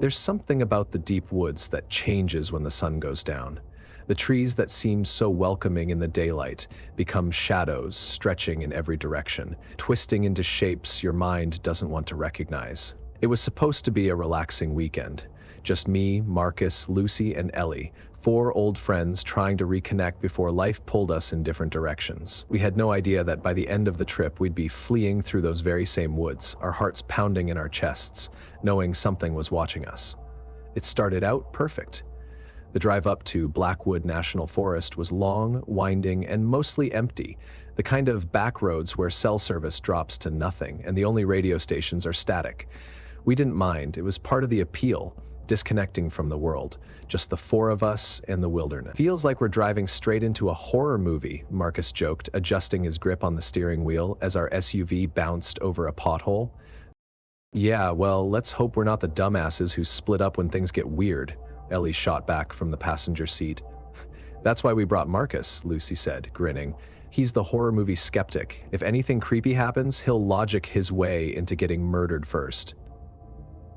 There's something about the deep woods that changes when the sun goes down. The trees that seem so welcoming in the daylight become shadows stretching in every direction, twisting into shapes your mind doesn't want to recognize. It was supposed to be a relaxing weekend. Just me, Marcus, Lucy, and Ellie, four old friends trying to reconnect before life pulled us in different directions. We had no idea that by the end of the trip we'd be fleeing through those very same woods, our hearts pounding in our chests, knowing something was watching us. It started out perfect. The drive up to Blackwood National Forest was long, winding, and mostly empty, the kind of back roads where cell service drops to nothing and the only radio stations are static. We didn't mind, it was part of the appeal, disconnecting from the world, just the four of us and the wilderness. Feels like we're driving straight into a horror movie, Marcus joked, adjusting his grip on the steering wheel as our SUV bounced over a pothole. Yeah, well, let's hope we're not the dumbasses who split up when things get weird, Ellie shot back from the passenger seat. That's why we brought Marcus, Lucy said, grinning. He's the horror movie skeptic. If anything creepy happens, he'll logic his way into getting murdered first.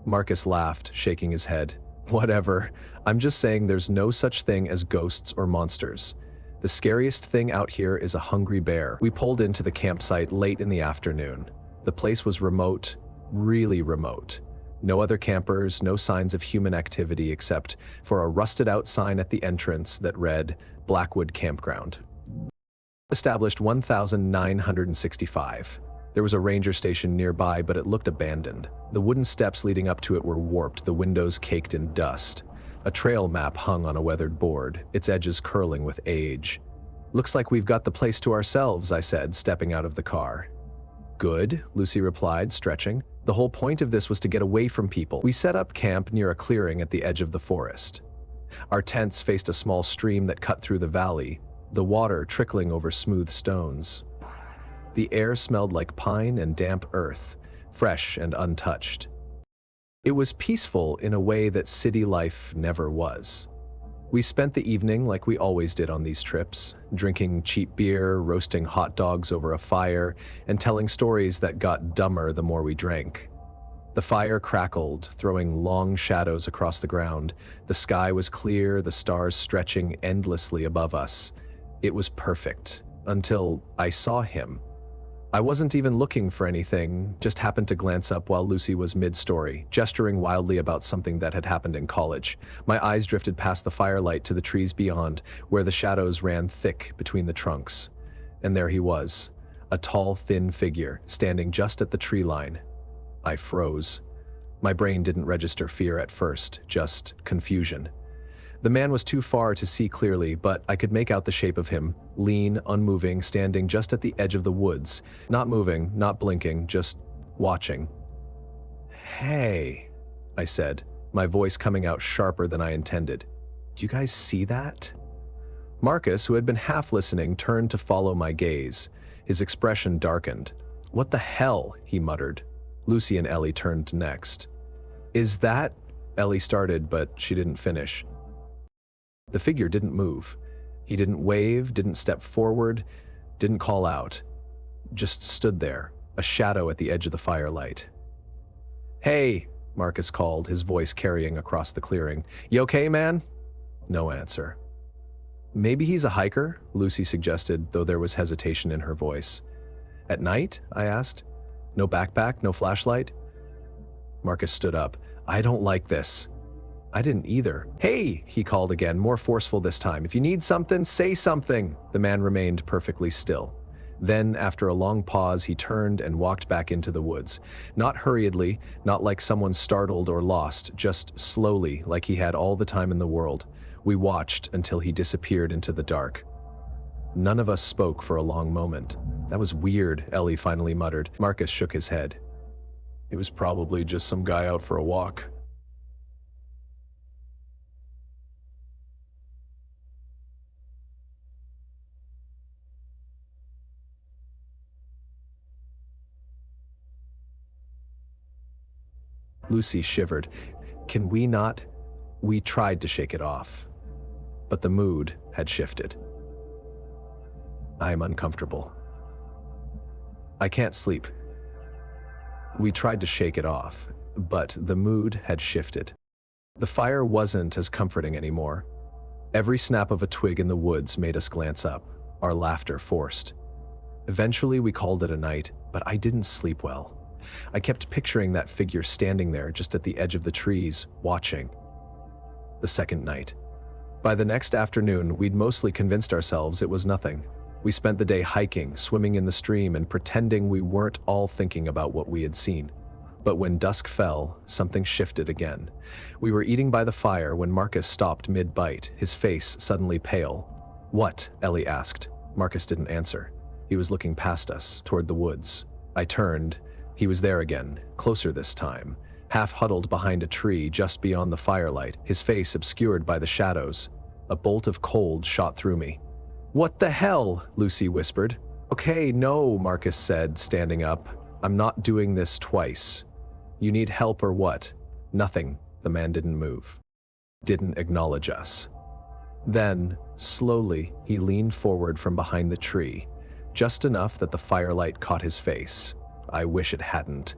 Marcus laughed, shaking his head. Whatever. I'm just saying there's no such thing as ghosts or monsters. The scariest thing out here is a hungry bear. We pulled into the campsite late in the afternoon. The place was remote, really remote. No other campers, no signs of human activity except for a rusted-out sign at the entrance that read, Blackwood Campground. Established 1965. There was a ranger station nearby, but it looked abandoned. The wooden steps leading up to it were warped, the windows caked in dust. A trail map hung on a weathered board, its edges curling with age. Looks like we've got the place to ourselves, I said, stepping out of the car. Good, Lucy replied, stretching. The whole point of this was to get away from people. We set up camp near a clearing at the edge of the forest. Our tents faced a small stream that cut through the valley, the water trickling over smooth stones. The air smelled like pine and damp earth, fresh and untouched. It was peaceful in a way that city life never was. We spent the evening like we always did on these trips, drinking cheap beer, roasting hot dogs over a fire, and telling stories that got dumber the more we drank. The fire crackled, throwing long shadows across the ground. The sky was clear, the stars stretching endlessly above us. It was perfect, until I saw him. I wasn't even looking for anything, just happened to glance up while Lucy was mid-story, gesturing wildly about something that had happened in college. My eyes drifted past the firelight to the trees beyond, where the shadows ran thick between the trunks. And there he was, a tall, thin figure, standing just at the tree line. I froze. My brain didn't register fear at first, just confusion. The man was too far to see clearly, but I could make out the shape of him, lean, unmoving, standing just at the edge of the woods. Not moving, not blinking, just watching. Hey, I said, my voice coming out sharper than I intended. Do you guys see that? Marcus, who had been half listening, turned to follow my gaze. His expression darkened. What the hell, he muttered. Lucy and Ellie turned next. Is that? Ellie started, but she didn't finish. The figure didn't move. He didn't wave, didn't step forward, didn't call out. Just stood there, a shadow at the edge of the firelight. Hey, Marcus called, his voice carrying across the clearing. You okay, man? No answer. Maybe he's a hiker, Lucy suggested, though there was hesitation in her voice. At night? I asked. No backpack, no flashlight? Marcus stood up. I don't like this. I didn't either. Hey, he called again, more forceful this time. If you need something, say something. The man remained perfectly still. Then, after a long pause, he turned and walked back into the woods. Not hurriedly, not like someone startled or lost, just slowly, like he had all the time in the world. We watched until he disappeared into the dark. None of us spoke for a long moment. That was weird, Ellie finally muttered. Marcus shook his head. It was probably just some guy out for a walk. Lucy shivered. Can we not? We tried to shake it off, but the mood had shifted. I am uncomfortable. I can't sleep. We tried to shake it off, but the mood had shifted. The fire wasn't as comforting anymore. Every snap of a twig in the woods made us glance up, our laughter forced. Eventually we called it a night, but I didn't sleep well. I kept picturing that figure standing there just at the edge of the trees, watching. The second night. By the next afternoon, we'd mostly convinced ourselves it was nothing. We spent the day hiking, swimming in the stream, and pretending we weren't all thinking about what we had seen. But when dusk fell, something shifted again. We were eating by the fire when Marcus stopped mid-bite, his face suddenly pale. "What?" Ellie asked. Marcus didn't answer. He was looking past us, toward the woods. I turned. He was there again, closer this time, half huddled behind a tree just beyond the firelight, his face obscured by the shadows. A bolt of cold shot through me. "What the hell?" Lucy whispered. "Okay, no," Marcus said, standing up. "I'm not doing this twice." "You need help or what?" "Nothing." The man didn't move. Didn't acknowledge us. Then, slowly, he leaned forward from behind the tree, just enough that the firelight caught his face. I wish it hadn't.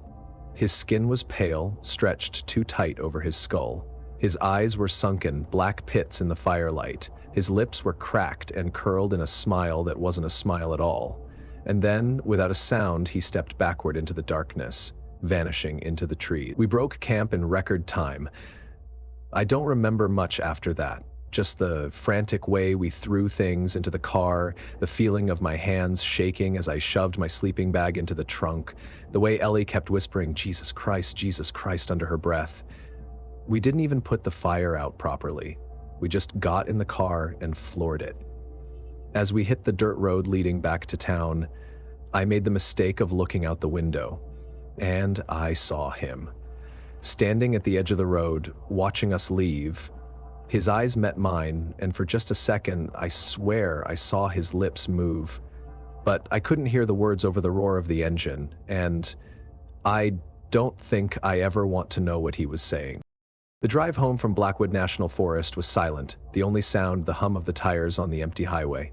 His skin was pale, stretched too tight over his skull. His eyes were sunken, black pits in the firelight. His lips were cracked and curled in a smile that wasn't a smile at all. And then, without a sound, he stepped backward into the darkness, vanishing into the trees. We broke camp in record time. I don't remember much after that. Just the frantic way we threw things into the car, the feeling of my hands shaking as I shoved my sleeping bag into the trunk, the way Ellie kept whispering, Jesus Christ," under her breath. We didn't even put the fire out properly. We just got in the car and floored it. As we hit the dirt road leading back to town, I made the mistake of looking out the window, and I saw him. Standing at the edge of the road, watching us leave. His eyes met mine, and for just a second, I swear I saw his lips move. But I couldn't hear the words over the roar of the engine, and I don't think I ever want to know what he was saying. The drive home from Blackwood National Forest was silent, the only sound the hum of the tires on the empty highway.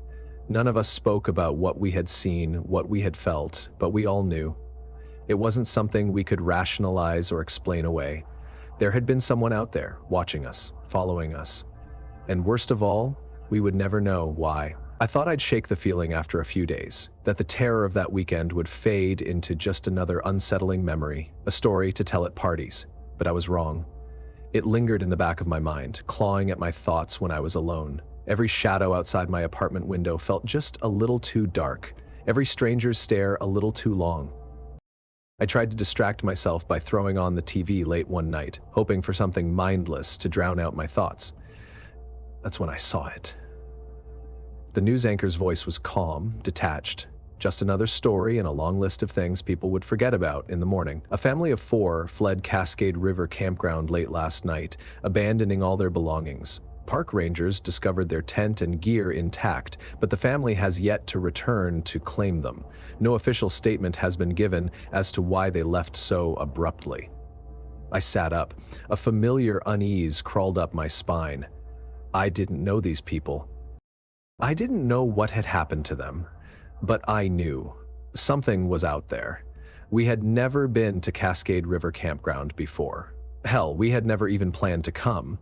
None of us spoke about what we had seen, what we had felt, but we all knew. It wasn't something we could rationalize or explain away. There had been someone out there, watching us, following us. And worst of all, we would never know why. I thought I'd shake the feeling after a few days, that the terror of that weekend would fade into just another unsettling memory, a story to tell at parties. But I was wrong. It lingered in the back of my mind, clawing at my thoughts when I was alone. Every shadow outside my apartment window felt just a little too dark, every stranger's stare a little too long. I tried to distract myself by throwing on the TV late one night, hoping for something mindless to drown out my thoughts. That's when I saw it. The news anchor's voice was calm, detached. Just another story in a long list of things people would forget about in the morning. A family of 4 fled Cascade River campground late last night, abandoning all their belongings. Park rangers discovered their tent and gear intact, but the family has yet to return to claim them. No official statement has been given as to why they left so abruptly. I sat up. A familiar unease crawled up my spine. I didn't know these people. I didn't know what had happened to them, but I knew. Something was out there. We had never been to Cascade River campground before. Hell, we had never even planned to come.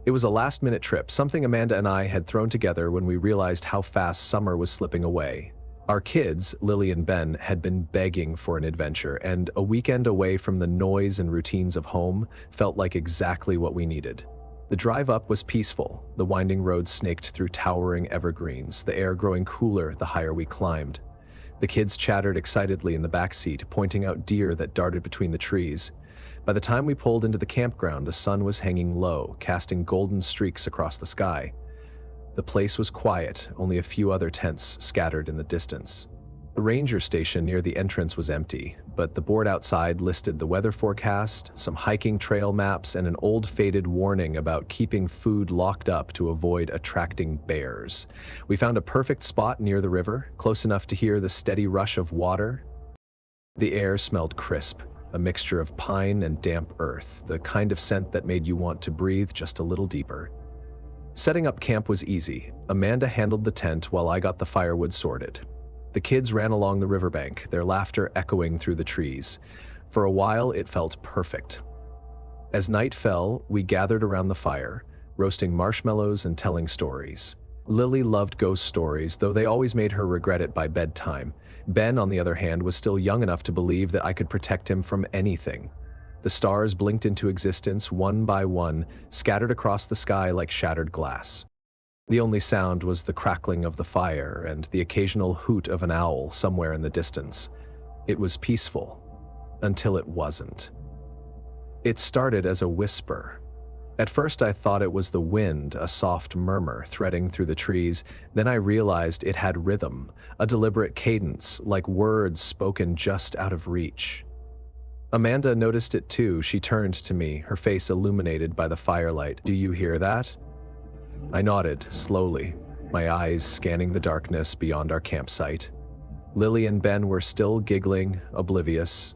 It was a last-minute trip, something Amanda and I had thrown together when we realized how fast summer was slipping away. Our kids, Lily and Ben, had been begging for an adventure, and a weekend away from the noise and routines of home felt like exactly what we needed. The drive up was peaceful, the winding road snaked through towering evergreens, the air growing cooler the higher we climbed. The kids chattered excitedly in the backseat, pointing out deer that darted between the trees. By the time we pulled into the campground, the sun was hanging low, casting golden streaks across the sky. The place was quiet, only a few other tents scattered in the distance. The ranger station near the entrance was empty, but the board outside listed the weather forecast, some hiking trail maps, and an old faded warning about keeping food locked up to avoid attracting bears. We found a perfect spot near the river, close enough to hear the steady rush of water. The air smelled crisp, a mixture of pine and damp earth, the kind of scent that made you want to breathe just a little deeper. Setting up camp was easy. Amanda handled the tent while I got the firewood sorted. The kids ran along the riverbank, their laughter echoing through the trees. For a while, it felt perfect. As night fell, we gathered around the fire, roasting marshmallows and telling stories. Lily loved ghost stories, though they always made her regret it by bedtime. Ben, on the other hand, was still young enough to believe that I could protect him from anything. The stars blinked into existence one by one, scattered across the sky like shattered glass. The only sound was the crackling of the fire and the occasional hoot of an owl somewhere in the distance. It was peaceful, until it wasn't. It started as a whisper. At first I thought it was the wind, a soft murmur threading through the trees. Then I realized it had rhythm, a deliberate cadence, like words spoken just out of reach. Amanda noticed it too. She turned to me, her face illuminated by the firelight. "Do you hear that?" I nodded, slowly, my eyes scanning the darkness beyond our campsite. Lily and Ben were still giggling, oblivious.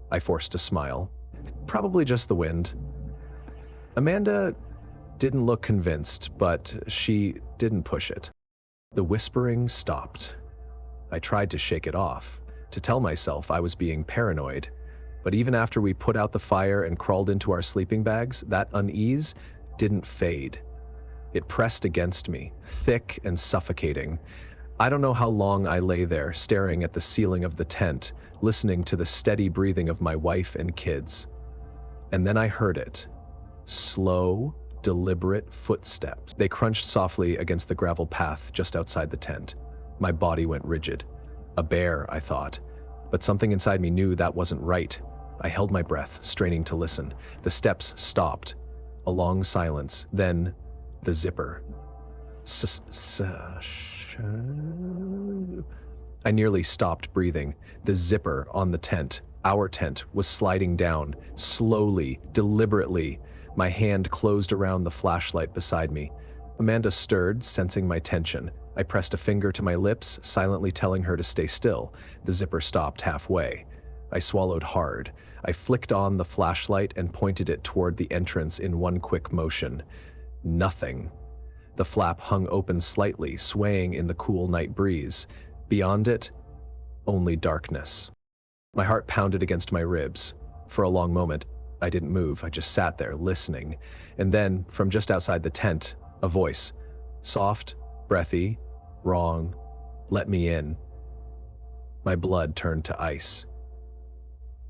I forced a smile. Probably just the wind. Amanda didn't look convinced, but she didn't push it. The whispering stopped. I tried to shake it off, to tell myself I was being paranoid. But even after we put out the fire and crawled into our sleeping bags, that unease didn't fade. It pressed against me, thick and suffocating. I don't know how long I lay there, staring at the ceiling of the tent, listening to the steady breathing of my wife and kids. And then I heard it. Slow, deliberate footsteps. They crunched softly against the gravel path just outside the tent. My body went rigid. A bear, I thought. But something inside me knew that wasn't right. I held my breath, straining to listen. The steps stopped. A long silence. Then, the zipper. I nearly stopped breathing. The zipper on the tent, our tent, was sliding down, slowly, deliberately. My hand closed around the flashlight beside me. Amanda stirred, sensing my tension. I pressed a finger to my lips, silently telling her to stay still. The zipper stopped halfway. I swallowed hard. I flicked on the flashlight and pointed it toward the entrance in one quick motion. Nothing. The flap hung open slightly, swaying in the cool night breeze. Beyond it, only darkness. My heart pounded against my ribs. For a long moment, I didn't move. I just sat there, listening. And then, from just outside the tent, a voice. Soft, breathy, wrong. Let me in. My blood turned to ice.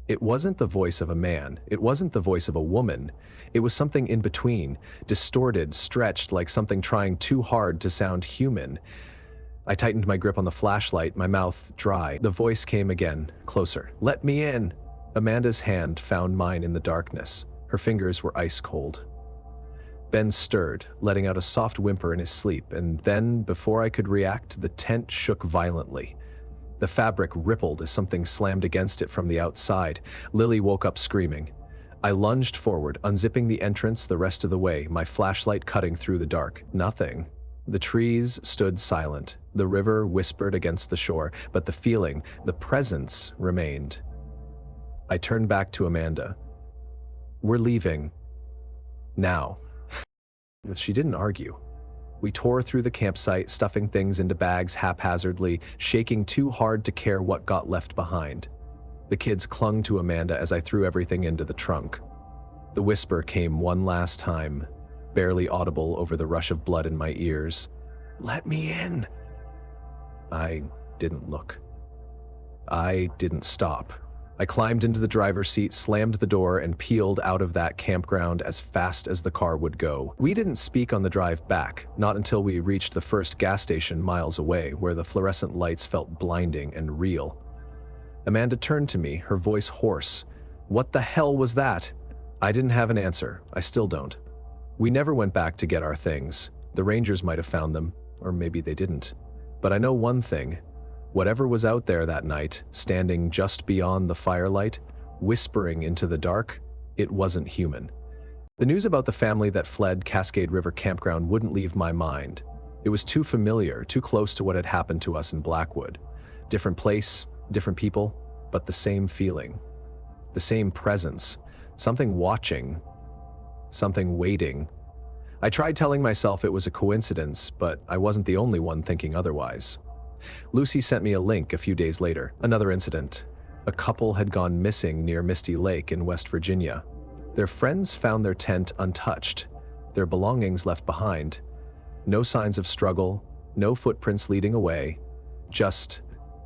It wasn't the voice of a man. It wasn't the voice of a woman. It was something in between, distorted, stretched like something trying too hard to sound human. I tightened my grip on the flashlight, my mouth dry. The voice came again, closer. Let me in. Amanda's hand found mine in the darkness. Her fingers were ice cold. Ben stirred, letting out a soft whimper in his sleep, and then, before I could react, the tent shook violently. The fabric rippled as something slammed against it from the outside. Lily woke up screaming. I lunged forward, unzipping the entrance the rest of the way, my flashlight cutting through the dark. Nothing. The trees stood silent. The river whispered against the shore, but the feeling, the presence, remained. I turned back to Amanda. We're leaving. Now. But she didn't argue. We tore through the campsite, stuffing things into bags haphazardly, shaking too hard to care what got left behind. The kids clung to Amanda as I threw everything into the trunk. The whisper came one last time, barely audible over the rush of blood in my ears. Let me in. I didn't look. I didn't stop. I climbed into the driver's seat, slammed the door, and peeled out of that campground as fast as the car would go. We didn't speak on the drive back, not until we reached the first gas station miles away, where the fluorescent lights felt blinding and real. Amanda turned to me, her voice hoarse. What the hell was that? I didn't have an answer. I still don't. We never went back to get our things. The Rangers might have found them, or maybe they didn't. But I know one thing. Whatever was out there that night, standing just beyond the firelight, whispering into the dark, it wasn't human. The news about the family that fled Cascade River Campground wouldn't leave my mind. It was too familiar, too close to what had happened to us in Blackwood. Different place, different people, but the same feeling. The same presence. Something watching. Something waiting. I tried telling myself it was a coincidence, but I wasn't the only one thinking otherwise. Lucy sent me a link a few days later. Another incident. A couple had gone missing near Misty Lake in West Virginia. Their friends found their tent untouched, their belongings left behind. No signs of struggle, no footprints leading away, just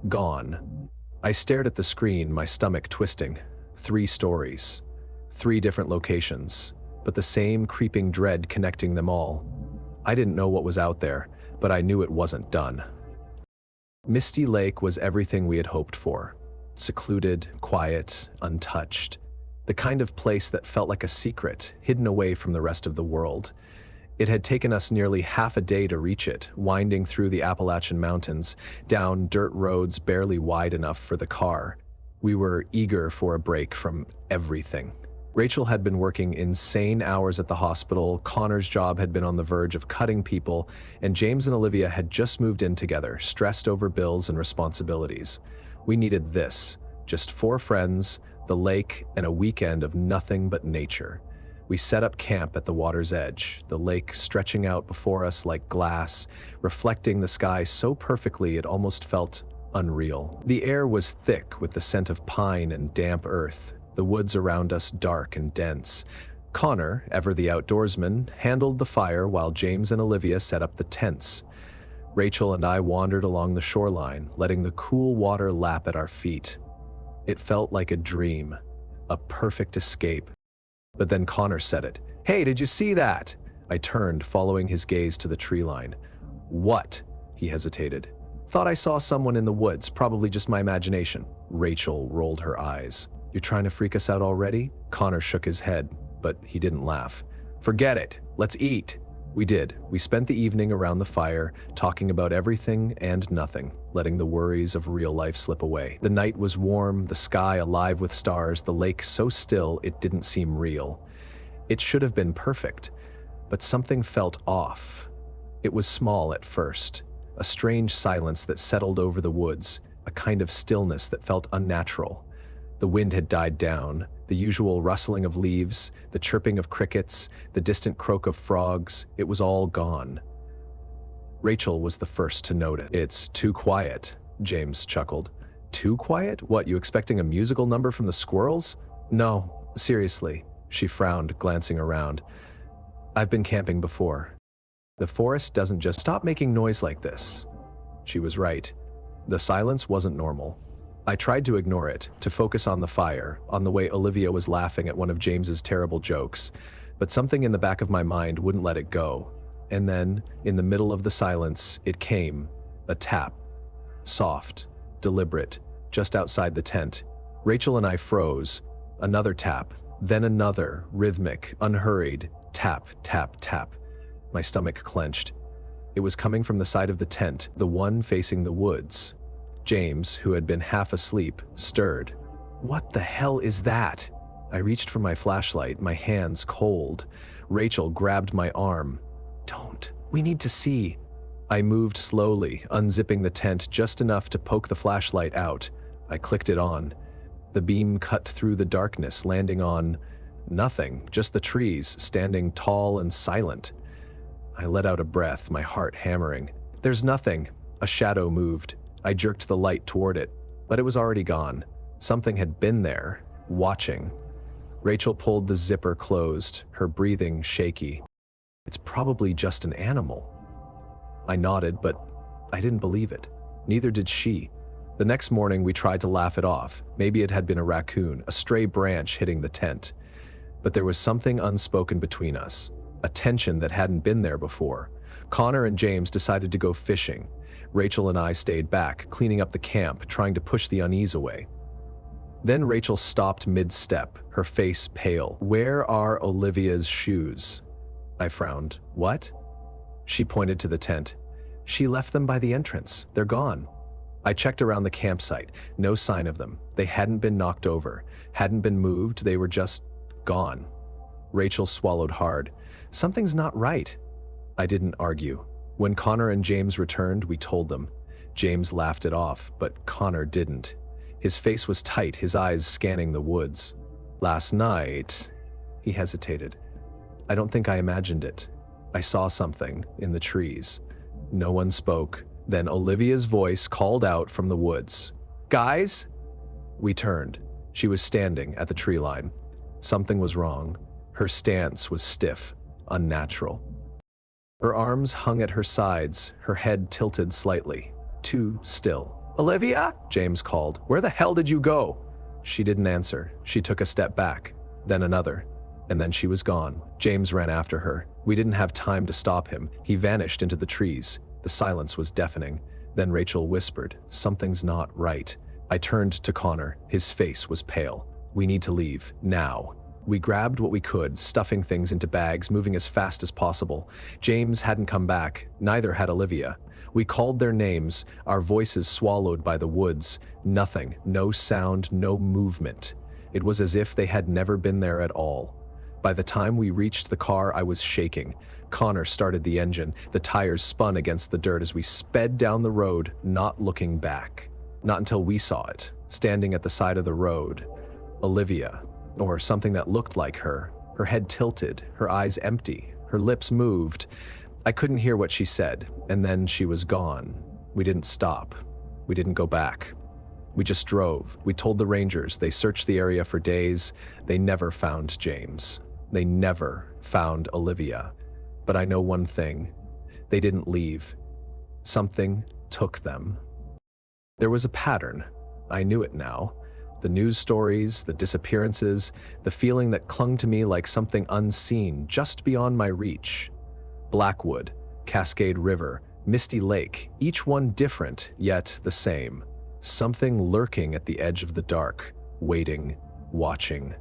gone. I stared at the screen, my stomach twisting. 3 stories, 3 different locations, but the same creeping dread connecting them all. I didn't know what was out there, but I knew it wasn't done. Misty Lake was everything we had hoped for. Secluded, quiet, untouched. The kind of place that felt like a secret, hidden away from the rest of the world. It had taken us nearly half a day to reach it, winding through the Appalachian Mountains, down dirt roads barely wide enough for the car. We were eager for a break from everything. Rachel had been working insane hours at the hospital, Connor's job had been on the verge of cutting people, and James and Olivia had just moved in together, stressed over bills and responsibilities. We needed this, just 4 friends, the lake, and a weekend of nothing but nature. We set up camp at the water's edge, the lake stretching out before us like glass, reflecting the sky so perfectly it almost felt unreal. The air was thick with the scent of pine and damp earth, the woods around us dark and dense. Connor, ever the outdoorsman, handled the fire while James and Olivia set up the tents. Rachel and I wandered along the shoreline, letting the cool water lap at our feet. It felt like a dream, a perfect escape. But then Connor said it. "Hey, did you see that?" I turned, following his gaze to the tree line. "What?" He hesitated. "Thought I saw someone in the woods, probably just my imagination." Rachel rolled her eyes. "You're trying to freak us out already?" Connor shook his head, but he didn't laugh. "Forget it. Let's eat." We did. We spent the evening around the fire, talking about everything and nothing, letting the worries of real life slip away. The night was warm, the sky alive with stars, the lake so still it didn't seem real. It should have been perfect, but something felt off. It was small at first, a strange silence that settled over the woods, a kind of stillness that felt unnatural. The wind had died down, the usual rustling of leaves, the chirping of crickets, the distant croak of frogs, it was all gone. Rachel was the first to notice. "It's too quiet," James chuckled. "Too quiet? What, you expecting a musical number from the squirrels?" "No, seriously," she frowned, glancing around. "I've been camping before. The forest doesn't just stop making noise like this." She was right. The silence wasn't normal. I tried to ignore it, to focus on the fire, on the way Olivia was laughing at one of James's terrible jokes, but something in the back of my mind wouldn't let it go. And then, in the middle of the silence, it came, a tap. Soft, deliberate, just outside the tent. Rachel and I froze. Another tap, then another, rhythmic, unhurried, tap, tap, tap. My stomach clenched. It was coming from the side of the tent, the one facing the woods. James, who had been half asleep, stirred. "What the hell is that?" I reached for my flashlight, my hands cold. Rachel grabbed my arm. "Don't. We need to see." I moved slowly, unzipping the tent just enough to poke the flashlight out. I clicked it on. The beam cut through the darkness, landing on nothing, just the trees, standing tall and silent. I let out a breath, my heart hammering. "There's nothing." A shadow moved. I jerked the light toward it, but it was already gone. Something had been there, watching. Rachel pulled the zipper closed, her breathing shaky. "It's probably just an animal." I nodded, but I didn't believe it. Neither did she. The next morning we tried to laugh it off. Maybe it had been a raccoon, a stray branch hitting the tent. But there was something unspoken between us, a tension that hadn't been there before. Connor and James decided to go fishing. Rachel and I stayed back, cleaning up the camp, trying to push the unease away. Then Rachel stopped mid-step, her face pale. "Where are Olivia's shoes?" I frowned. "What?" She pointed to the tent. "She left them by the entrance. They're gone." I checked around the campsite. No sign of them. They hadn't been knocked over, hadn't been moved, they were just gone. Rachel swallowed hard. "Something's not right." I didn't argue. When Connor and James returned, we told them. James laughed it off, but Connor didn't. His face was tight, his eyes scanning the woods. "Last night," he hesitated. "I don't think I imagined it. I saw something in the trees." No one spoke. Then Olivia's voice called out from the woods. "Guys?" We turned. She was standing at the tree line. Something was wrong. Her stance was stiff, unnatural. Her arms hung at her sides, her head tilted slightly, too still. "Olivia?" James called. "Where the hell did you go?" She didn't answer. She took a step back, then another, and then she was gone. James ran after her. We didn't have time to stop him. He vanished into the trees. The silence was deafening. Then Rachel whispered, "Something's not right." I turned to Connor. His face was pale. "We need to leave, now." We grabbed what we could, stuffing things into bags, moving as fast as possible. James hadn't come back, neither had Olivia. We called their names, our voices swallowed by the woods. Nothing, no sound, no movement. It was as if they had never been there at all. By the time we reached the car, I was shaking. Connor started the engine. The tires spun against the dirt as we sped down the road, not looking back. Not until we saw it, standing at the side of the road. Olivia, or something that looked like her head tilted, her eyes empty, her lips moved. I couldn't hear what she said, and then she was gone. We didn't stop. We didn't go back. We just drove. We told the rangers. They searched the area for days. They never found James. They never found Olivia. But I know one thing. They didn't leave. Something took them. There was a pattern. I knew it now. The news stories, the disappearances, the feeling that clung to me like something unseen, just beyond my reach. Blackwood, Cascade River, Misty Lake, each one different, yet the same. Something lurking at the edge of the dark, waiting, watching.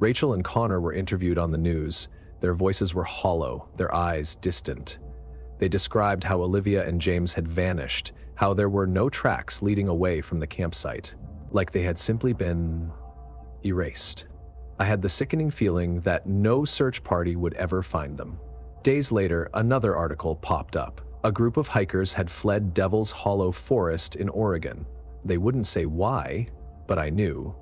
Rachel and Connor were interviewed on the news. Their voices were hollow, their eyes distant. They described how Olivia and James had vanished, how there were no tracks leading away from the campsite, like they had simply been erased. I had the sickening feeling that no search party would ever find them. Days later, another article popped up. A group of hikers had fled Devil's Hollow Forest in Oregon. They wouldn't say why, but I knew.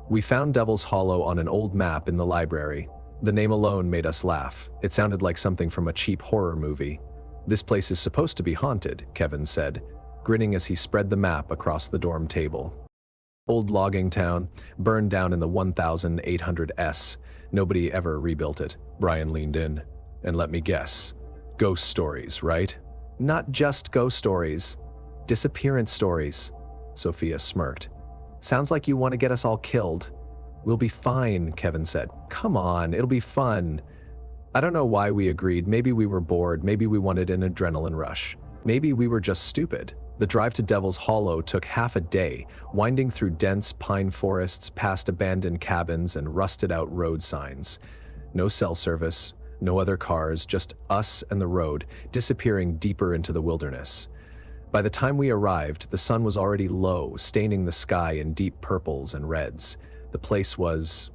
We found Devil's Hollow on an old map in the library. The name alone made us laugh. It sounded like something from a cheap horror movie. "This place is supposed to be haunted," Kevin said, grinning as he spread the map across the dorm table. "Old logging town, burned down in the 1800s. Nobody ever rebuilt it." Brian leaned in. "And let me guess, ghost stories, right?" "Not just ghost stories. Disappearance stories." Sophia smirked. "Sounds like you want to get us all killed." "We'll be fine," Kevin said. "Come on, it'll be fun." I don't know why we agreed. Maybe we were bored, maybe we wanted an adrenaline rush. Maybe we were just stupid. The drive to Devil's Hollow took half a day, winding through dense pine forests, past abandoned cabins and rusted-out road signs. No cell service, no other cars, just us and the road, disappearing deeper into the wilderness. By the time we arrived, the sun was already low, staining the sky in deep purples and reds. The place was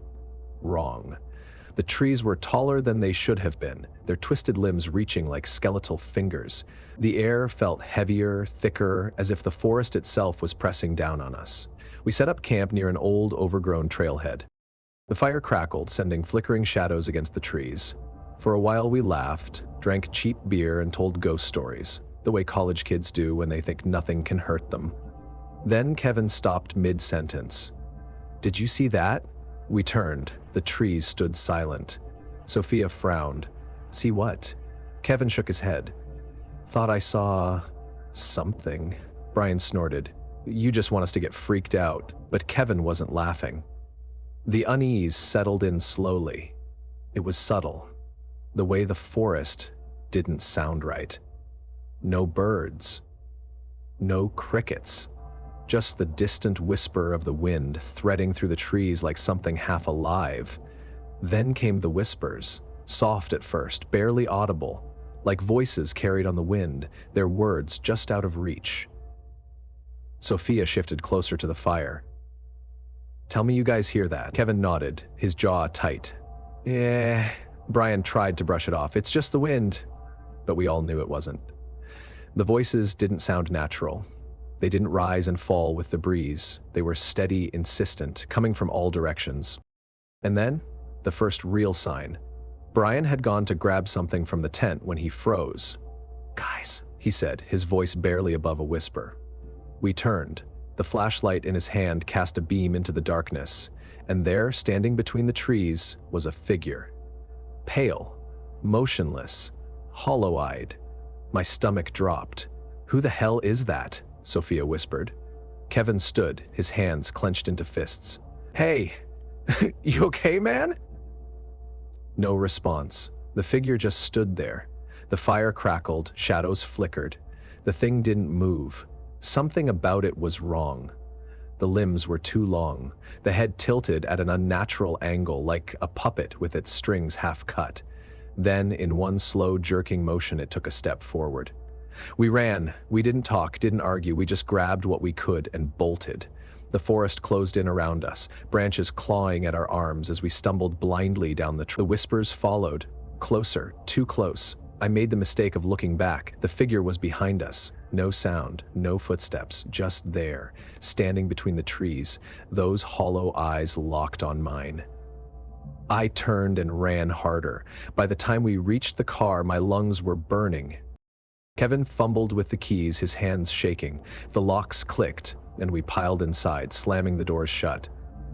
wrong. The trees were taller than they should have been, their twisted limbs reaching like skeletal fingers. The air felt heavier, thicker, as if the forest itself was pressing down on us. We set up camp near an old, overgrown trailhead. The fire crackled, sending flickering shadows against the trees. For a while we laughed, drank cheap beer and told ghost stories, the way college kids do when they think nothing can hurt them. Then Kevin stopped mid-sentence. "Did you see that?" We turned. The trees stood silent. Sophia frowned. "See what?" Kevin shook his head. "Thought I saw something." Brian snorted. "You just want us to get freaked out." But Kevin wasn't laughing. The unease settled in slowly. It was subtle. The way the forest didn't sound right. No birds. No crickets. Just the distant whisper of the wind threading through the trees like something half alive. Then came the whispers, soft at first, barely audible, like voices carried on the wind, their words just out of reach. Sophia shifted closer to the fire. "Tell me you guys hear that." Kevin nodded, his jaw tight. "Eh." Brian tried to brush it off. "It's just the wind." But we all knew it wasn't. The voices didn't sound natural. They didn't rise and fall with the breeze. They were steady, insistent, coming from all directions. And then, the first real sign. Brian had gone to grab something from the tent when he froze. "Guys," he said, his voice barely above a whisper. We turned. The flashlight in his hand cast a beam into the darkness. and there, standing between the trees, was a figure. Pale, motionless, hollow-eyed. My stomach dropped. "Who the hell is that?" Sophia whispered. Kevin stood, his hands clenched into fists. "Hey, you okay, man?" No response. The figure just stood there. The fire crackled, shadows flickered. The thing didn't move. Something about it was wrong. The limbs were too long, the head tilted at an unnatural angle like a puppet with its strings half cut. Then, in one slow, jerking motion, it took a step forward. We ran. We didn't talk, didn't argue, we just grabbed what we could and bolted. The forest closed in around us, branches clawing at our arms as we stumbled blindly down the whispers followed. Closer, too close. I made the mistake of looking back. The figure was behind us. No sound, no footsteps, just there, standing between the trees, those hollow eyes locked on mine. I turned and ran harder. By the time we reached the car, my lungs were burning. Kevin fumbled with the keys, his hands shaking. The locks clicked, and we piled inside, slamming the doors shut.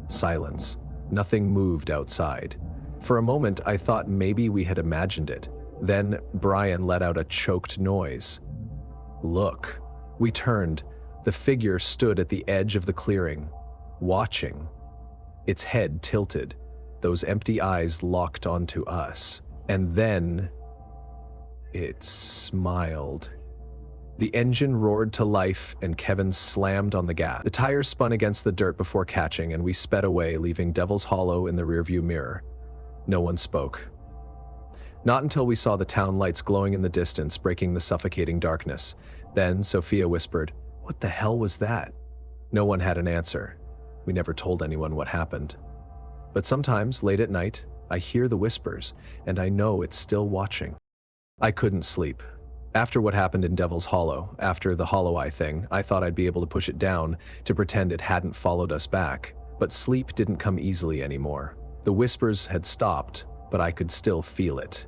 Silence. Nothing moved outside. For a moment, I thought maybe we had imagined it. Then Brian let out a choked noise. Look. We turned. The figure stood at the edge of the clearing, watching. Its head tilted, those empty eyes locked onto us. And then it smiled. The engine roared to life and Kevin slammed on the gas. The tires spun against the dirt before catching and we sped away, leaving Devil's Hollow in the rearview mirror. No one spoke. Not until we saw the town lights glowing in the distance, breaking the suffocating darkness. Then Sophia whispered, "What the hell was that?" No one had an answer. We never told anyone what happened. But sometimes, late at night, I hear the whispers, and I know it's still watching. I couldn't sleep. After what happened in Devil's Hollow, after the Hollow Eye thing, I thought I'd be able to push it down, to pretend it hadn't followed us back. But sleep didn't come easily anymore. The whispers had stopped, but I could still feel it.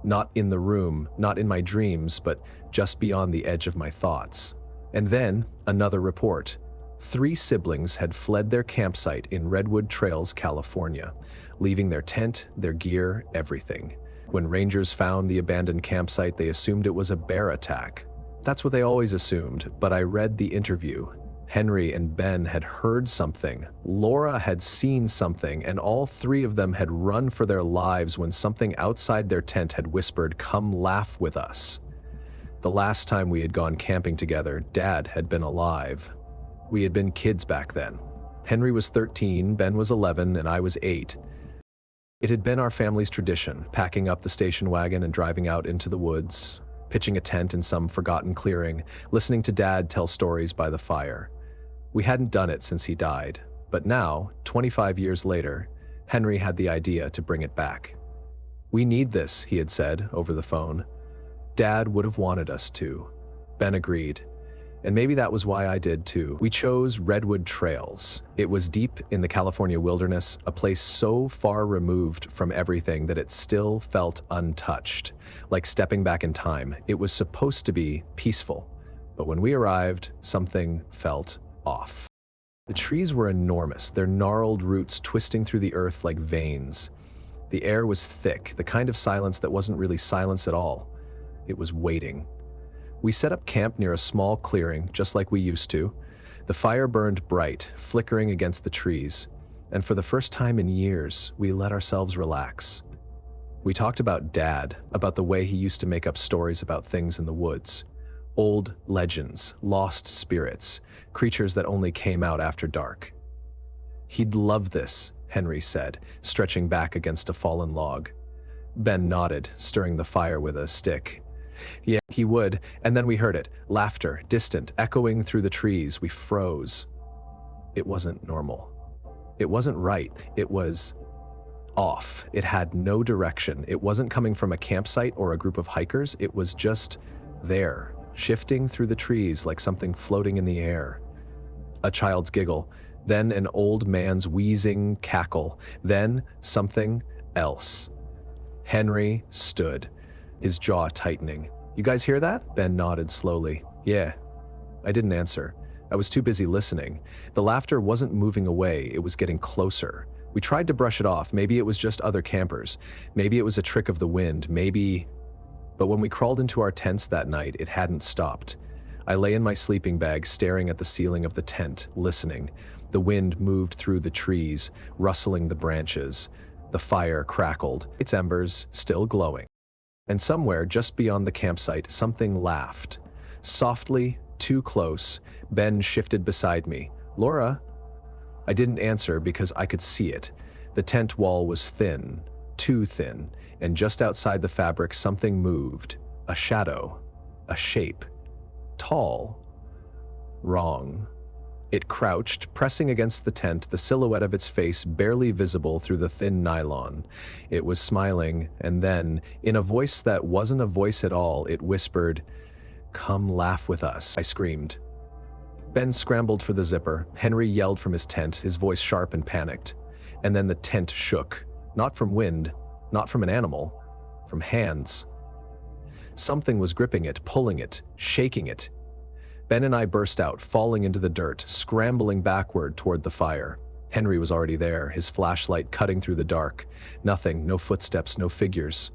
Not in the room, not in my dreams, but just beyond the edge of my thoughts. And then, another report. 3 siblings had fled their campsite in Redwood Trails, California, leaving their tent, their gear, everything. When rangers found the abandoned campsite, they assumed it was a bear attack. That's what they always assumed, but I read the interview. Henry and Ben had heard something, Laura had seen something, and all 3 of them had run for their lives when something outside their tent had whispered, "Come laugh with us." The last time we had gone camping together, Dad had been alive. We had been kids back then. Henry was 13, Ben was 11, and I was 8. It had been our family's tradition, packing up the station wagon and driving out into the woods, pitching a tent in some forgotten clearing, listening to Dad tell stories by the fire. We hadn't done it since he died, but now, 25 years later, Henry had the idea to bring it back. "We need this," he had said over the phone. Dad would have wanted us to. Ben agreed. And maybe that was why I did too. We chose Redwood Trails. It was deep in the California wilderness, a place so far removed from everything that it still felt untouched, like stepping back in time. It was supposed to be peaceful, but when we arrived, something felt off. The trees were enormous, their gnarled roots twisting through the earth like veins. The air was thick, the kind of silence that wasn't really silence at all. It was waiting. We set up camp near a small clearing, just like we used to. The fire burned bright, flickering against the trees, and for the first time in years, we let ourselves relax. We talked about Dad, about the way he used to make up stories about things in the woods. Old legends, lost spirits, creatures that only came out after dark. "He'd love this," Henry said, stretching back against a fallen log. Ben nodded, stirring the fire with a stick. "Yeah, he would," and then we heard it, laughter, distant, echoing through the trees. We froze. It wasn't normal. It wasn't right. It was off. It had no direction. It wasn't coming from a campsite or a group of hikers. It was just there, shifting through the trees like something floating in the air. A child's giggle, then an old man's wheezing cackle, then something else. Henry stood, his jaw tightening. "You guys hear that?" Ben nodded slowly. "Yeah." I didn't answer. I was too busy listening. The laughter wasn't moving away, it was getting closer. We tried to brush it off. Maybe it was just other campers. Maybe it was a trick of the wind. Maybe... But when we crawled into our tents that night, it hadn't stopped. I lay in my sleeping bag, staring at the ceiling of the tent, listening. The wind moved through the trees, rustling the branches. The fire crackled, its embers still glowing. And somewhere just beyond the campsite, something laughed. Softly, too close, Ben shifted beside me. "Laura?" I didn't answer because I could see it. The tent wall was thin, too thin, and just outside the fabric something moved. A shadow, a shape. Tall. Wrong. It crouched, pressing against the tent, the silhouette of its face barely visible through the thin nylon. It was smiling, and then, in a voice that wasn't a voice at all, it whispered, "Come laugh with us," I screamed. Ben scrambled for the zipper. Henry yelled from his tent, his voice sharp and panicked. And then the tent shook. Not from wind, not from an animal, from hands. Something was gripping it, pulling it, shaking it. Ben and I burst out, falling into the dirt, scrambling backward toward the fire. Henry was already there, his flashlight cutting through the dark. Nothing, no footsteps, no figures.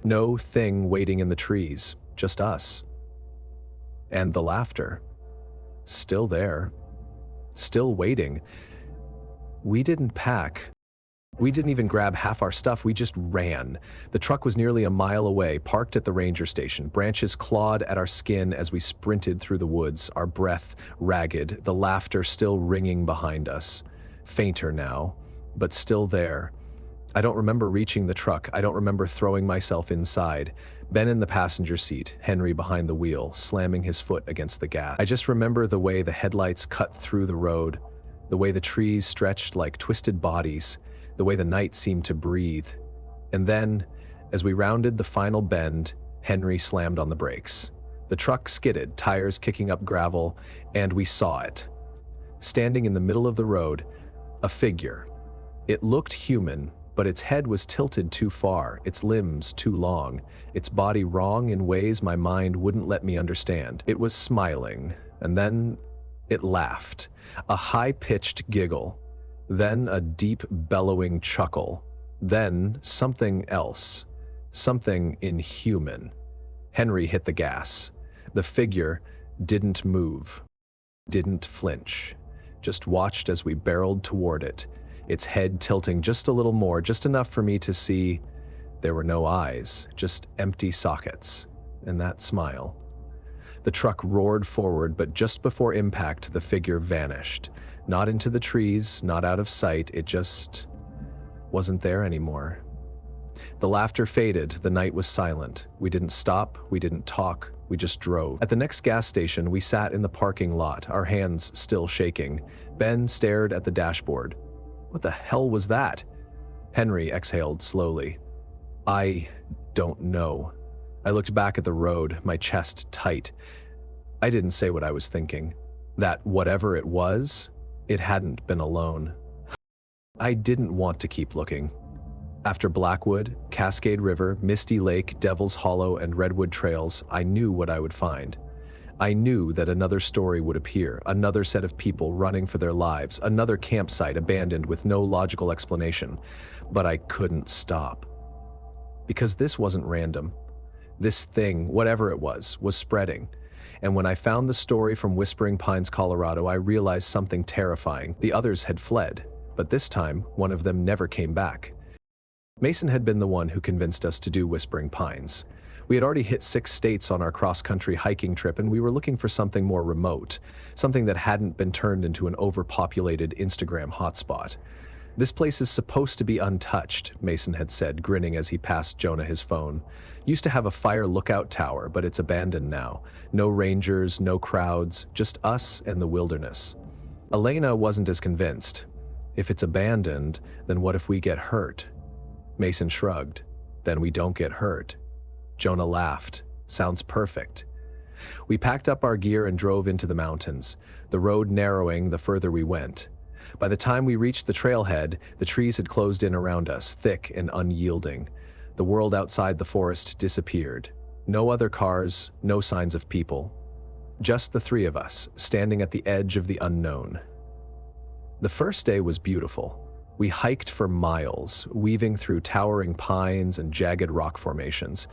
No thing waiting in the trees, just us. And the laughter. Still there. Still waiting. We didn't pack. We didn't even grab half our stuff, we just ran. The truck was nearly a mile away, parked at the ranger station. Branches clawed at our skin as we sprinted through the woods, our breath ragged, the laughter still ringing behind us. Fainter now, but still there. I don't remember reaching the truck. I don't remember throwing myself inside. Ben in the passenger seat, Henry behind the wheel, slamming his foot against the gas. I just remember the way the headlights cut through the road, the way the trees stretched like twisted bodies, the way the night seemed to breathe. And then, as we rounded the final bend, Henry slammed on the brakes. The truck skidded, tires kicking up gravel, and we saw it. Standing in the middle of the road, a figure. It looked human, but its head was tilted too far, its limbs too long, its body wrong in ways my mind wouldn't let me understand. It was smiling, and then it laughed, a high-pitched giggle. Then a deep, bellowing chuckle. Then something else. Something inhuman. Henry hit the gas. The figure didn't move. Didn't flinch. Just watched as we barreled toward it, its head tilting just a little more, just enough for me to see there were no eyes, just empty sockets. And that smile. The truck roared forward, but just before impact, the figure vanished. Not into the trees, not out of sight, it just wasn't there anymore. The laughter faded, the night was silent. We didn't stop, we didn't talk, we just drove. At the next gas station, we sat in the parking lot, our hands still shaking. Ben stared at the dashboard. What the hell was that? Henry exhaled slowly. I don't know. I looked back at the road, my chest tight. I didn't say what I was thinking. That whatever it was, it hadn't been alone. I didn't want to keep looking. After Blackwood, Cascade River, Misty Lake, Devil's Hollow, and Redwood Trails, I knew what I would find. I knew that another story would appear, another set of people running for their lives, another campsite abandoned with no logical explanation. But I couldn't stop. Because this wasn't random. This thing, whatever it was spreading. And when I found the story from Whispering Pines, Colorado, I realized something terrifying. The others had fled, but this time, one of them never came back. Mason had been the one who convinced us to do Whispering Pines. We had already hit 6 states on our cross-country hiking trip, and we were looking for something more remote, something that hadn't been turned into an overpopulated Instagram hotspot. This place is supposed to be untouched, Mason had said, grinning as he passed Jonah his phone. Used to have a fire lookout tower, but it's abandoned now. No rangers, no crowds, just us and the wilderness. Elena wasn't as convinced. If it's abandoned, then what if we get hurt? Mason shrugged. Then we don't get hurt. Jonah laughed. Sounds perfect. We packed up our gear and drove into the mountains, the road narrowing the further we went. By the time we reached the trailhead, the trees had closed in around us, thick and unyielding. The world outside the forest disappeared. No other cars, no signs of people. Just the 3 of us, standing at the edge of the unknown. The first day was beautiful. We hiked for miles, weaving through towering pines and jagged rock formations.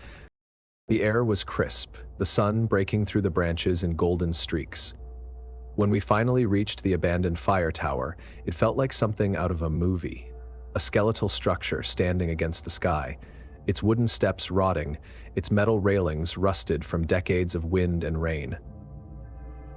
The air was crisp, the sun breaking through the branches in golden streaks. When we finally reached the abandoned fire tower, it felt like something out of a movie. A skeletal structure standing against the sky, its wooden steps rotting, its metal railings rusted from decades of wind and rain.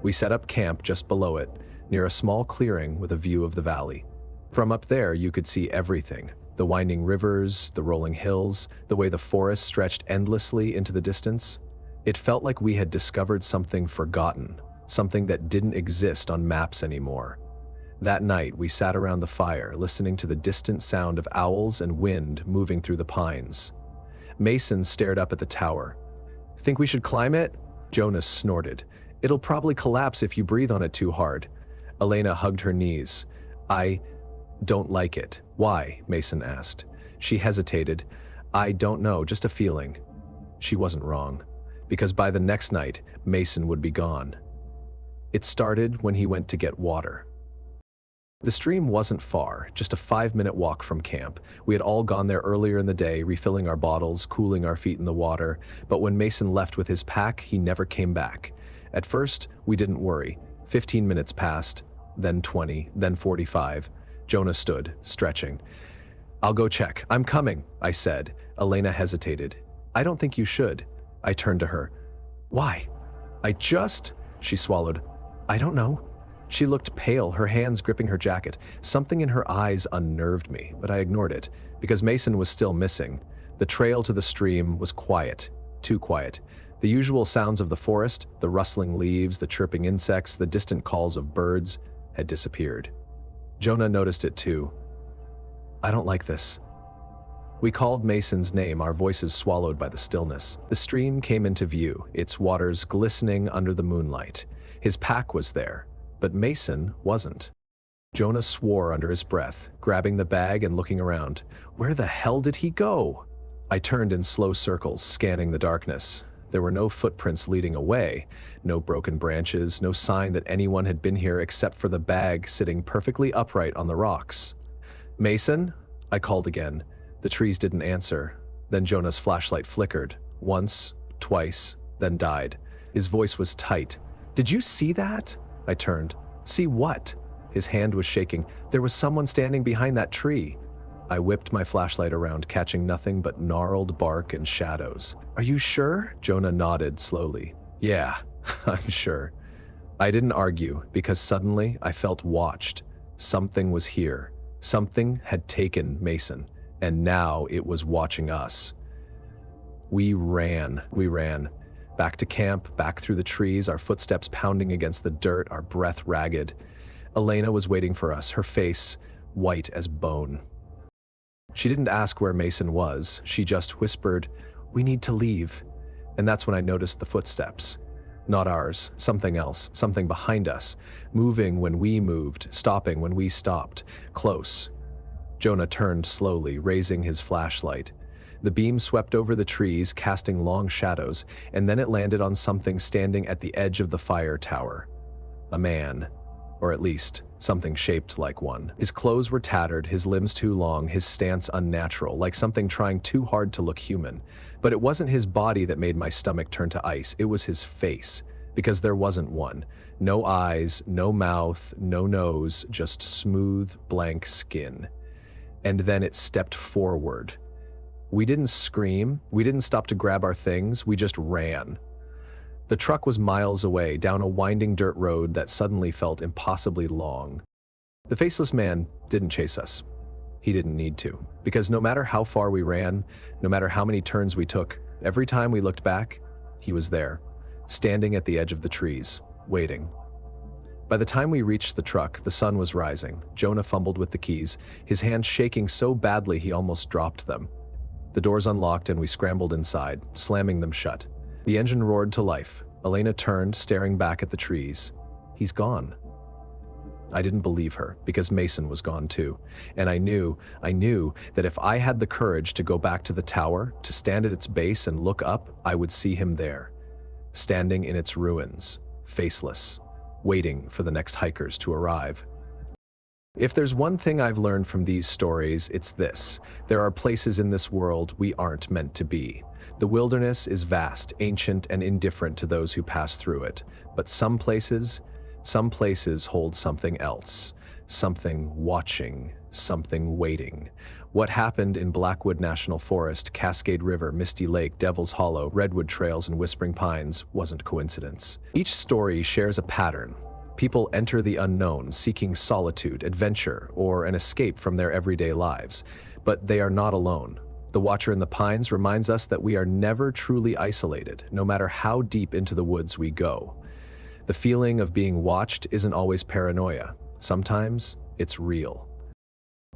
We set up camp just below it, near a small clearing with a view of the valley. From up there, you could see everything: the winding rivers, the rolling hills, the way the forest stretched endlessly into the distance. It felt like we had discovered something forgotten, something that didn't exist on maps anymore. That night, we sat around the fire, listening to the distant sound of owls and wind moving through the pines. Mason stared up at the tower. "Think we should climb it?" Jonas snorted. "It'll probably collapse if you breathe on it too hard." Elena hugged her knees. "I don't like it." "Why?" Mason asked. She hesitated. "I don't know, just a feeling." She wasn't wrong, because by the next night, Mason would be gone. It started when he went to get water. The stream wasn't far, just a 5-minute walk from camp. We had all gone there earlier in the day, refilling our bottles, cooling our feet in the water, but when Mason left with his pack, he never came back. At first, we didn't worry. 15 minutes passed, then 20, then 45. Jonah stood, stretching. "I'll go check. I'm coming," I said. Elena hesitated. "I don't think you should." I turned to her. "Why?" She swallowed. "I don't know." She looked pale, her hands gripping her jacket. Something in her eyes unnerved me, but I ignored it, because Mason was still missing. The trail to the stream was quiet, too quiet. The usual sounds of the forest, the rustling leaves, the chirping insects, the distant calls of birds, had disappeared. Jonah noticed it too. "I don't like this." We called Mason's name, our voices swallowed by the stillness. The stream came into view, its waters glistening under the moonlight. His pack was there, but Mason wasn't. Jonah swore under his breath, grabbing the bag and looking around. Where the hell did he go? I turned in slow circles, scanning the darkness. There were no footprints leading away, no broken branches, no sign that anyone had been here except for the bag sitting perfectly upright on the rocks. "Mason?" I called again. The trees didn't answer. Then Jonah's flashlight flickered, once, twice, then died. His voice was tight. "Did you see that?" I turned. "See what?" His hand was shaking. "There was someone standing behind that tree." I whipped my flashlight around, catching nothing but gnarled bark and shadows. "Are you sure?" Jonah nodded slowly. "Yeah, I'm sure." I didn't argue, because suddenly I felt watched. Something was here. Something had taken Mason, and now it was watching us. We ran. Back to camp, back through the trees, our footsteps pounding against the dirt, our breath ragged. Elena was waiting for us, her face white as bone. She didn't ask where Mason was, she just whispered, "We need to leave." And that's when I noticed the footsteps. Not ours, something else, something behind us, moving when we moved, stopping when we stopped, close. Jonah turned slowly, raising his flashlight. The beam swept over the trees, casting long shadows, and then it landed on something standing at the edge of the fire tower. A man, or at least something shaped like one. His clothes were tattered, his limbs too long, his stance unnatural, like something trying too hard to look human. But it wasn't his body that made my stomach turn to ice, it was his face, because there wasn't one. No eyes, no mouth, no nose, just smooth, blank skin. And then it stepped forward. We didn't scream, we didn't stop to grab our things, we just ran. The truck was miles away, down a winding dirt road that suddenly felt impossibly long. The faceless man didn't chase us. He didn't need to, because no matter how far we ran, no matter how many turns we took, every time we looked back, he was there, standing at the edge of the trees, waiting. By the time we reached the truck, the sun was rising. Jonah fumbled with the keys, his hands shaking so badly he almost dropped them. The doors unlocked and we scrambled inside, slamming them shut. The engine roared to life. Elena turned, staring back at the trees. "He's gone." I didn't believe her, because Mason was gone too. And I knew that if I had the courage to go back to the tower, to stand at its base and look up, I would see him there, standing in its ruins, faceless, waiting for the next hikers to arrive. If there's one thing I've learned from these stories, it's this. There are places in this world we aren't meant to be. The wilderness is vast, ancient, and indifferent to those who pass through it. But some places hold something else. Something watching, something waiting. What happened in Blackwood National Forest, Cascade River, Misty Lake, Devil's Hollow, Redwood Trails, and Whispering Pines wasn't coincidence. Each story shares a pattern. People enter the unknown, seeking solitude, adventure, or an escape from their everyday lives. But they are not alone. The Watcher in the Pines reminds us that we are never truly isolated, no matter how deep into the woods we go. The feeling of being watched isn't always paranoia. Sometimes it's real.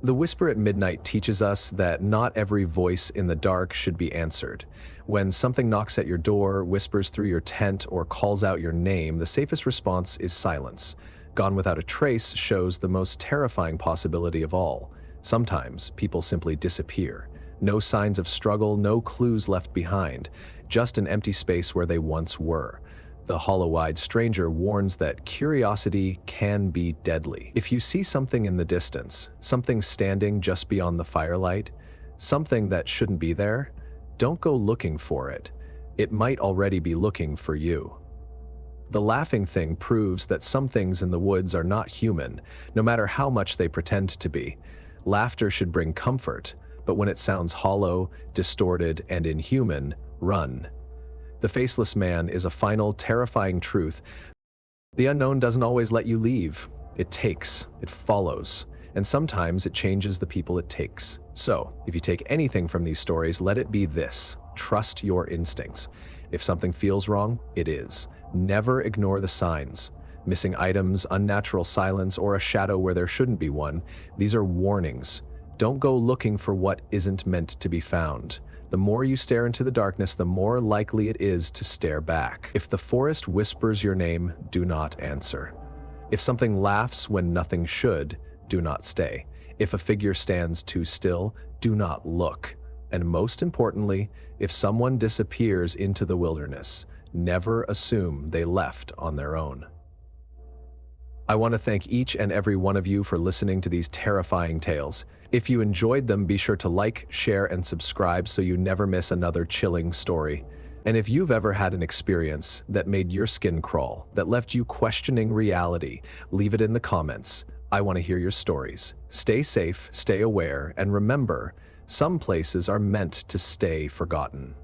The Whisper at Midnight teaches us that not every voice in the dark should be answered. When something knocks at your door, whispers through your tent, or calls out your name, the safest response is silence. Gone Without a Trace shows the most terrifying possibility of all. Sometimes people simply disappear. No signs of struggle, no clues left behind, just an empty space where they once were. The hollow-eyed stranger warns that curiosity can be deadly. If you see something in the distance, something standing just beyond the firelight, something that shouldn't be there, don't go looking for it. It might already be looking for you. The laughing thing proves that some things in the woods are not human, no matter how much they pretend to be. Laughter should bring comfort, but when it sounds hollow, distorted, and inhuman, run. The Faceless Man is a final, terrifying truth. The unknown doesn't always let you leave. It takes, it follows, and sometimes it changes the people it takes. So, if you take anything from these stories, let it be this: trust your instincts. If something feels wrong, it is. Never ignore the signs. Missing items, unnatural silence, or a shadow where there shouldn't be one, these are warnings. Don't go looking for what isn't meant to be found. The more you stare into the darkness, the more likely it is to stare back. If the forest whispers your name, do not answer. If something laughs when nothing should, do not stay. If a figure stands too still, do not look. And most importantly, if someone disappears into the wilderness, never assume they left on their own. I want to thank each and every one of you for listening to these terrifying tales. If you enjoyed them, be sure to like, share, and subscribe so you never miss another chilling story. And if you've ever had an experience that made your skin crawl, that left you questioning reality, leave it in the comments. I want to hear your stories. Stay safe, stay aware, and remember, some places are meant to stay forgotten.